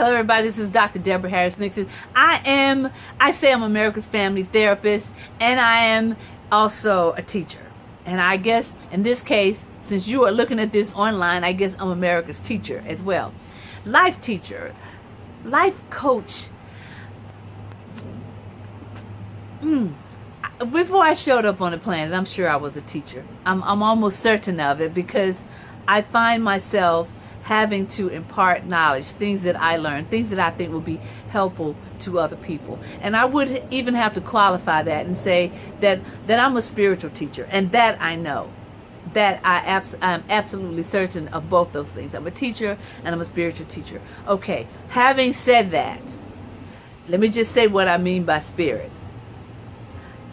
Hello, everybody. This is Dr. Deborah Harris Nixon. I say I'm America's family therapist, and I am also a teacher. And I guess in this case, since you are looking at this online, I guess I'm America's teacher as well. Life teacher, life coach. Before I showed up on the planet, I'm sure I was a teacher. I'm almost certain of it, because I find myself having to impart knowledge, things that I learned, things that I think will be helpful to other people. And I would even have to qualify that and say that I'm a spiritual teacher, and that I know. That I'm absolutely certain of both those things. I'm a teacher and I'm a spiritual teacher. Okay, having said that, let me just say what I mean by spirit.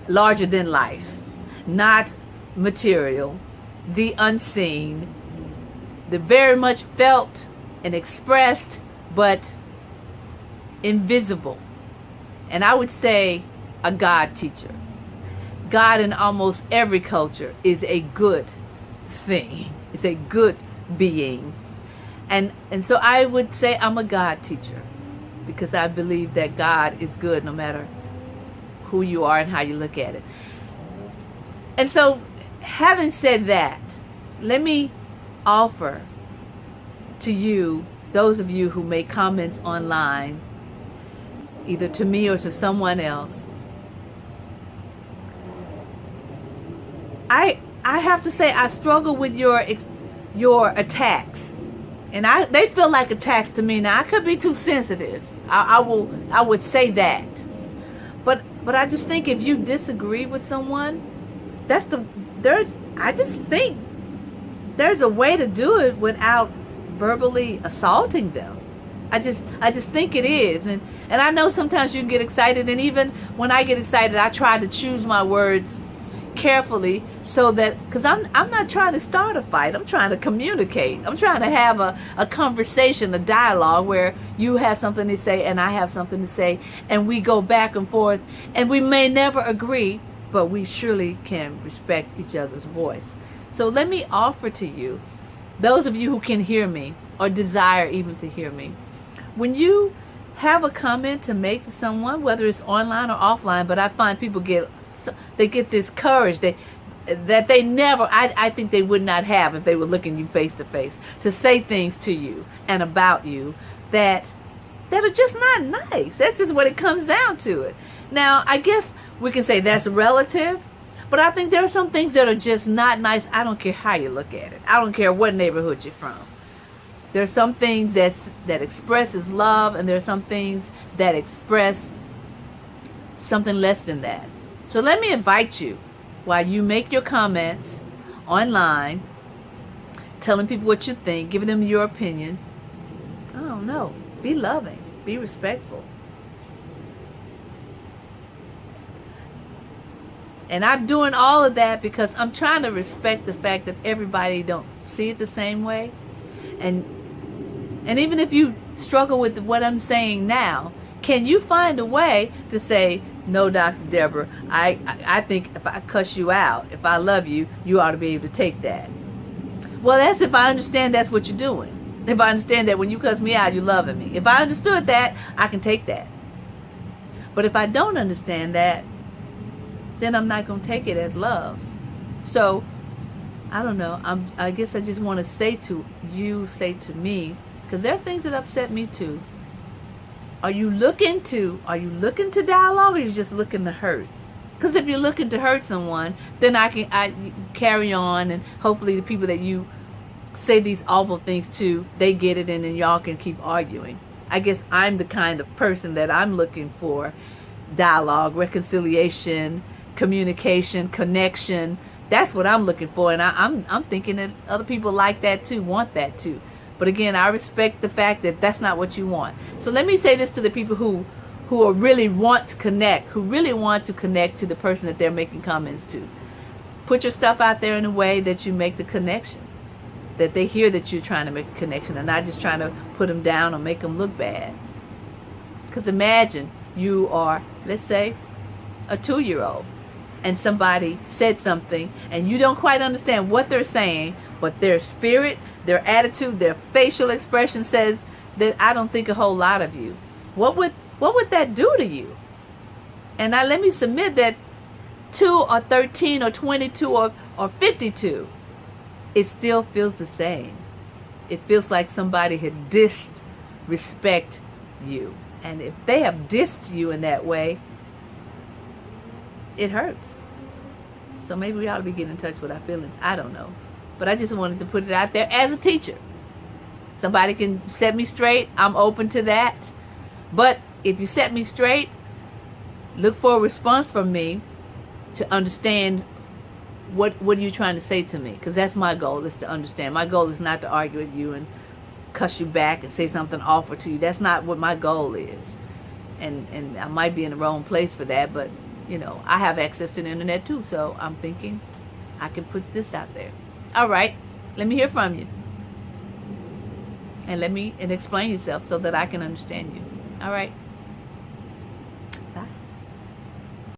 Larger than life, not material, the unseen, the very much felt and expressed, but invisible. And I would say a God teacher. God in almost every culture is a good thing. It's a good being. And so I would say I'm a God teacher, because I believe that God is good no matter who you are and how you look at it. And so, having said that, let me offer to you, those of you who make comments online, either to me or to someone else, I have to say I struggle with your attacks, and they feel like attacks to me. Now I could be too sensitive. I would say that, but I just think if you disagree with someone, I just think there's a way to do it without verbally assaulting them. I just think it is, and I know sometimes you get excited, and even when I get excited, I try to choose my words carefully, so that, because I'm not trying to start a fight, I'm trying to communicate. I'm trying to have a conversation, a dialogue where you have something to say and I have something to say, and we go back and forth, and we may never agree, but we surely can respect each other's voice. So let me offer to you, those of you who can hear me or desire even to hear me, when you have a comment to make to someone, whether it's online or offline, but I find people get this courage that they never, I think they would not have if they were looking you face to face, to say things to you and about you that are just not nice. That's just what it comes down to it. Now, I guess we can say that's relative, but I think there are some things that are just not nice. I don't care how you look at it. I don't care what neighborhood you're from. There's some things that expresses love, and there are some things that express something less than that. So let me invite you, while you make your comments online, telling people what you think, giving them your opinion. I don't know. Be loving. Be respectful. And I'm doing all of that because I'm trying to respect the fact that everybody don't see it the same way. And even if you struggle with what I'm saying now, can you find a way to say, no, Dr. Deborah, I think if I cuss you out, if I love you, you ought to be able to take that. Well, that's if I understand that's what you're doing. If I understand that when you cuss me out, you're loving me. If I understood that, I can take that. But if I don't understand that, then I'm not going to take it as love. So, I don't know. I guess I just want to say to you, say to me, because there are things that upset me too. Are you looking to dialogue, or are you just looking to hurt? Because if you're looking to hurt someone, then I carry on, and hopefully the people that you say these awful things to, they get it, and then y'all can keep arguing. I guess I'm the kind of person that I'm looking for dialogue, reconciliation, communication, connection. That's what I'm looking for, and I'm thinking that other people like that too, want that too. But again, I respect the fact that that's not what you want. So let me say this to the people who really want to connect, who really want to connect to the person that they're making comments to. Put your stuff out there in a way that you make the connection, that they hear that you're trying to make a connection and not just trying to put them down or make them look bad. Because imagine you are, let's say, a 2-year-old, and somebody said something and you don't quite understand what they're saying, but their spirit, their attitude, their facial expression says that I don't think a whole lot of you. What would that do to you? And now let me submit that 2 or 13 or 22 or 52, it still feels the same. It feels like somebody had disrespect you. And if they have dissed you in that way, it hurts. So maybe we ought to be getting in touch with our feelings. I don't know. But I just wanted to put it out there as a teacher. Somebody can set me straight. I'm open to that. But if you set me straight, look for a response from me to understand what are you trying to say to me. Because that's my goal, is to understand. My goal is not to argue with you and cuss you back and say something awful to you. That's not what my goal is. And I might be in the wrong place for that, but you know, I have access to the internet too, so I'm thinking I can put this out there. All right, let me hear from you. And explain yourself so that I can understand you. All right.